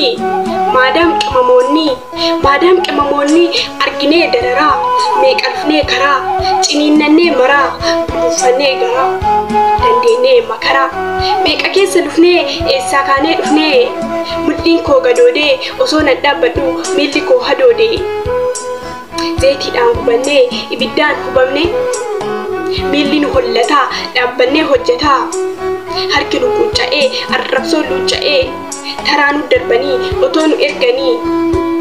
Kuni Madam Qimamonni arginee dararaa meeqalfnee karaa ciniinnannee maraa buufannee garaa dandeenyee makaraa meeqa keessa dhufnee eessaa kaanee dhufnee mul'iin koo gadoodee osoo nan dhaabbadhu miilli koo hadoodee zeetiidhaan gubannee ibiddaan hubamne miilli nu hollataa dhaabbannee hojjetaa harki nu quucca'ee arrabsoo luucca'ee taraa nu darbanii otoo nu erganii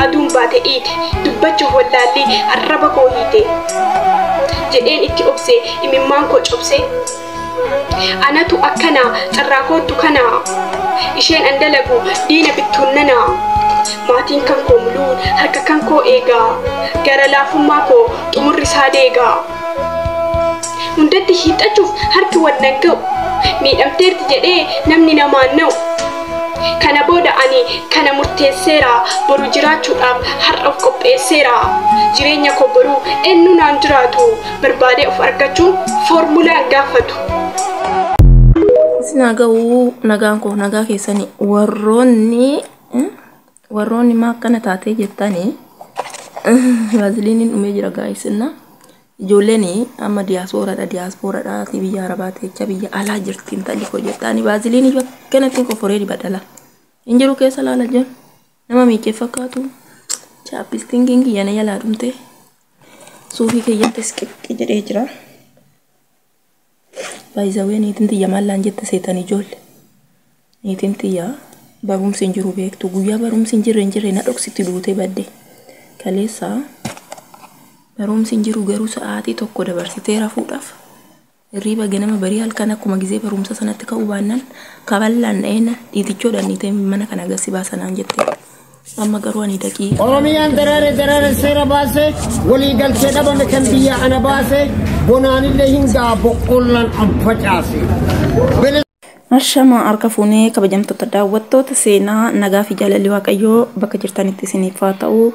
aduun baate iite dubbachuuf wallaalli arraba koo hiite jedheen itti obse imimmaan koo cobse anatu akkana carraa kootu kana isheen andalagu diina bittuunnana maatiin kan koo muluun harka kan koo eegaa gara laafummaa koo xumurri isaa deegaa hundatti hiixachuuf harki wannan ga'u miidhamteerti jedhee namni namaan na'u kana booda ani kana murteesseera boru jiraachuudhaaf har'a of qopheesseera jireenya koo boruu eenyu naan jiraatu barbaadee of argachuun foormulaan gaafatu. Sinaga'uu nagaan koo nagaa keessanii warroonni maa akkana taatee jettanii vaaziliiniin dhumee jira gaa'isina ijoolleen amma diyaaspooraadha biyya arabaa teecha biyya alaa jirtiin talli koo jettanii vaaziliinii akkanatti qoforee dibadala injiru keessa laala jiru nama miiqee fakkaatu chaappistiin kiyyana jalaa dhumte suufii keeyyatti siqiqqi jedhee jira. Baay'izawee niitiin tiyya maallaan jette seetan ijoolle niitiin tiyya barumsi hin jiru beektu guyyaa barumsi hin jirre na dhoksitti duutee badde kaleessa barumsi hin jiru garuu sa'aatii tokko dabarsitee rafuudhaaf hirriba ganama barii halkan akkuma gizee barumsa sanatti ka'uu baannaan kaballaan dha'eena dhiitichoodhaan niitee mana kana agarsi baasanaan jette amma garuu ani daqiiqa. Oromiyaan daraare seera baase walii galtee dhabame kan biyya ana baase bonaanillee hin gaa boqqollaan an facaase. Ashama harka fuunee kabajamtoota daawwattoota seenaa nagaa fi jaalalli waaqayyoo bakka jirtanitti isiniif haa ta'u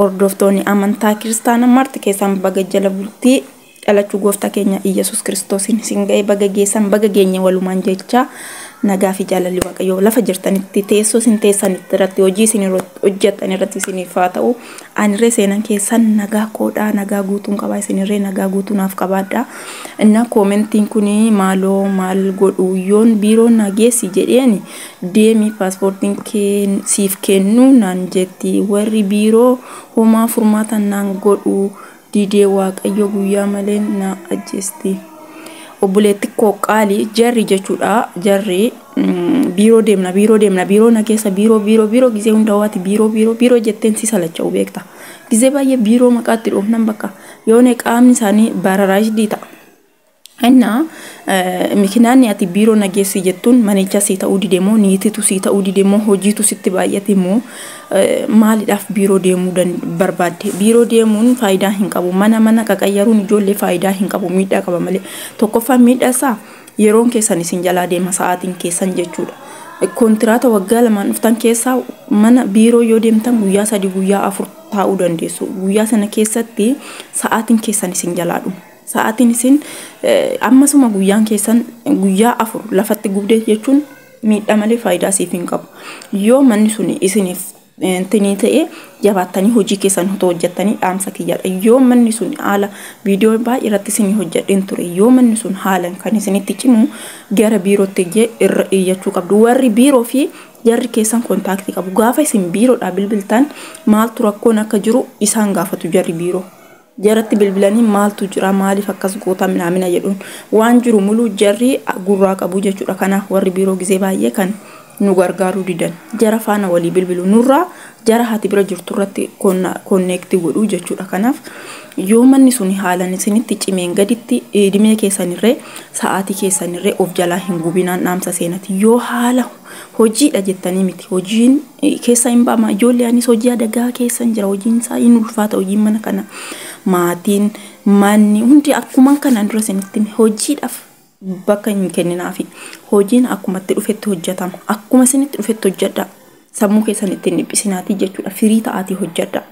hordoftoonni amantaa kiristaanaa marti keessaan baga jala bultii dhalachuu gooftaa keenya Iyyasuus Kiristoosiin isin ga'ee baga geessan baga geenya walumaan jecha nagaa fi jaalalli waaqayyoo lafa jirtanitti teessoo isin teessanitti irratti hojii isin hojjettan irratti isiniif haa ta'u anirree seenan keessan nagaa koodhaa nagaa guutuun qabaa isinirree nagaa guutuunaaf qabaadha inna koomentiin kuni maaloo maal godhu yoon biiroo nageessi jedheeni deemi paaspoortiin siif kennu naan jetti warri biiroo homaa furmaatan naan godhu didee waaqayyo guyyaa malee na ajjeesti. Obboleetti koo qaali jarri jechuudha jarri biiroo deemna biiroo nageessa biiroo gizee hundawaati biiroo jetteen si salacha'u beekta gizee baay'ee biiroo maqaatti dhoofnan bakka yoone qaamni isaanii bararaashidii ta'a. Inna mikinaanni ati biiroo nageessi jettuun manicha si ta'uu didemoo niititu si ta'uu didemoo hojiitu sitti baay'ate immoo maaliidhaaf biiroo deemuu barbaadde biiroo deemuun faayidaa hin qabu mana qaqayyaruun ijoollee faayidaa hin qabu miidhaa qaba malee tokkoffaan miidhaasaa yeroon keessan isin jalaa deema sa'aatiin keessan jechuudha. Kontiraata waggaa lamaan dhuftan keessaa mana biiroo yoo deemtan guyyaa 3 guyyaa 4 taa'uu dandeessu guyyaa sana keessatti sa'aatiin keessan isin jalaa dhuma. Sa'aatiin isin ammasuma guyyaan keessan guyyaa 4 lafatti gubdee jechuun miidhaa malee faayidaa siif hin qabu. Yoo manni sun isiniif tinii ta'e jabaattanii hojii keessan hojjettanii dhaamsa kiyyaadha. Yoo manni sun haala viidiyoo baay'ee irratti isin hojjedheen ture yoo manni sun haalan kan isinitti cimu gara biirootti irra iyyachuu qabdu. Warri biiroo fi jarri keessan kontaaktii qabu. Gaafa isin biiroodhaa bilbiltan maaltu rakkoon akka jiru isaan gaafatu jarri biiroo. Jaratti bilbilanii maaltu jira maaliif akkas goota minamina jedhuun waan jiru muluu jarri gurraa qabu jechuudha. Kanaaf warri biiroo gizee baay'ee kan nu gargaaruu didan jara faana walii bilbilu nurraa jara haati bira jirtu irratti konneektii godhuu jechuudha. Kanaaf yoo manni sun haalan isinitti cimeen gaditti dhimee keessanirree sa'aatii keessanirree of jalaa hin gubinaan dhaamsa seenati. Yoo haala hojiidha jettanii miti hojiin keessa hin baama ijoollee anis hojii adagaa keessan jira hojiin isaa hin ulfaata hojiin mana kana maatiin manni hundi akkuma kanaan dura isinitti hojiidhaaf bakka hin kenninaafi hojiin akkumatti dhufetti hojjetama akkuma isinitti dhufetti hojjedha sammuu keessan ittiin dhiphisinaati jechuudha firii ta'aatii hojjedha.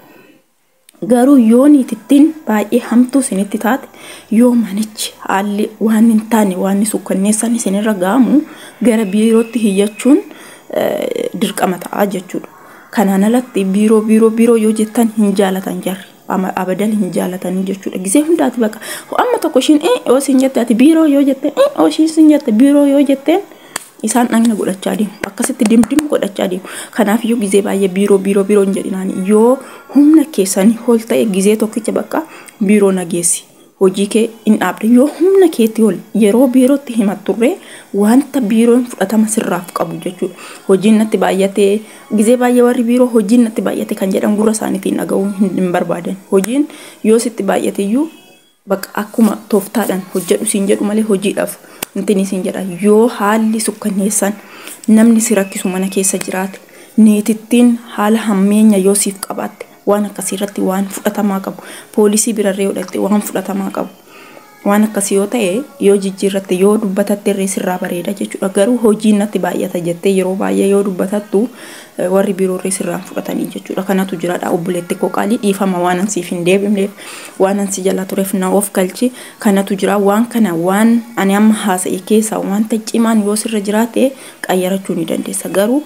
Garuu yoo niitittiin baay'ee hamtuu isinitti taate yoo manichi haalli waan hin taane waan sukkanneessan isinirra ga'amu gara biirootti hiyyachuun dirqama ta'a jechuudha. kanaan alatti biiroo yoo jettan hin jaalatan jarri abadan hin jaalatanii jechuudha gisee hundaati bakka amma tokko shin oo sin jette ati biiroo yoo jette oo shin sin jette biiroo yoo jette isaan dhagna godhachaa deemu akkasitti dimdim godhachaa deemu kanaaf yoo gisee baay'ee biiroo hin jedhinaan yoo humna keessanii ol ta'e gisee tokkicha bakka biiroo nageessi hojii kee in dhaabde yoo humna keetii ol yeroo biirootti himatturree wanta biiroon fudhatama sirraaf qabu jechuudha hojiin natti baay'atee gisee baay'ee warri biiroo hojiin natti baay'ate kan jedhan gurra isaaniitiin dhaga'uu hin barbaadan hojiin yoo sitti baay'ate iyyuu bakka akkuma tooftaadhaan hojjedhu siin jedhu malee hojiidhaaf intini siin jedha yoo haalli sukkanneessan namni si rakkisu mana keessa jiraate neetittiin haala hammeenya yoo siif qabaatte waan akkasirratti waan fudhatamaa qabu poolisii birarree godhatte waan fudhatamaa qabu waan akkasii yoo ta'e yoo jijjiirratte yoo dubbatatte irree sirraa bareeda jechuudha garuu hojiin natti baay'ata jettee yeroo baay'ee yoo dubbatattu warri biiroo irree sirraan fudhatanii jechuudha kanatu jiraadha obboleetti qoqaalii dhiifama waan ansiif hin deebifneef waan ansi jala tureef na of galchi kanatu jira waan kana waan ani amma haasa'e keessaa wanta cimaan yoo sirra jiraate qayyarachuu ni dandeessa garuu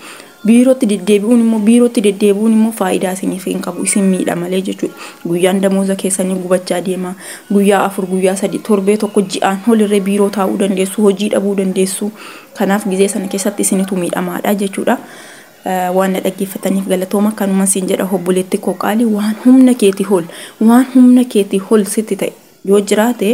biirootti deddeebi'uun immoo faayidaa isiniif hin qabu isin miidha malee jechuudha guyyaan damooza keessanii gubachaa deema guyyaa 4 guyyaa 3 torbee tokko ji'aan holirree biiroo taa'uu dandeessu hojii dhabuu dandeessu kanaaf gisee sana keessatti isinitu miidhamaadha jechuudha waan dhaggeeffataniif galatooma kanuma siin jedha obboleetti qoqaalii waan humna keetii ol sitti ta'e yoo jiraate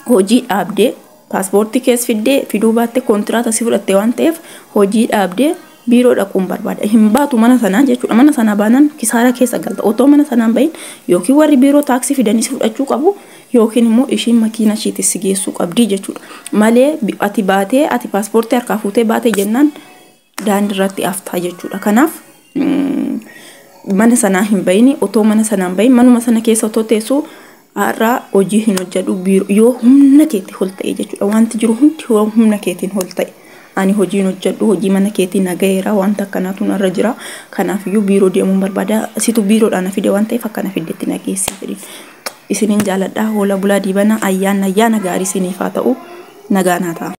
hojii dhaabdee paaspoortii kees fiduu baatte kontiraata si fudhatte waan ta'eef hojii dhaabdee biiroo dhaquun barbaada hin baatu mana sanaa jechuudha mana sanaa baanan kisaara keessa galta otoo mana sanaan bahin yookiin warri biiroo taaksii fidanii si fudhachuu qabu yookiin immoo ishiin makiina ishiitis si geessuu qabdi jechuudha malee ati paaspoortii harkaa fuutee baate jennaan daandirratti aftaa jechuudha kanaaf mana sanaa hin bahini otoo mana sanaan bahin manuma sana keessa otoo teessuu har'a hojii hin hojjedhu biiroo yoo humna keetii ol ta'e jechuudha wanti jiru hundi yoo humna keetiin ol ta'e ani hojii hin hojjedhu hojii mana keetii nagayeera wanta akkanaatu narra jira kanaaf iyyuu biiroo deemuun barbaada situ biiroodhaan fide waan ta'eef akkana fidetti nageessi jedhin isiniin jaaladha hoola bulaa diibana ayyaana gaarii isiniif haa ta'u nagaa naa ta'a.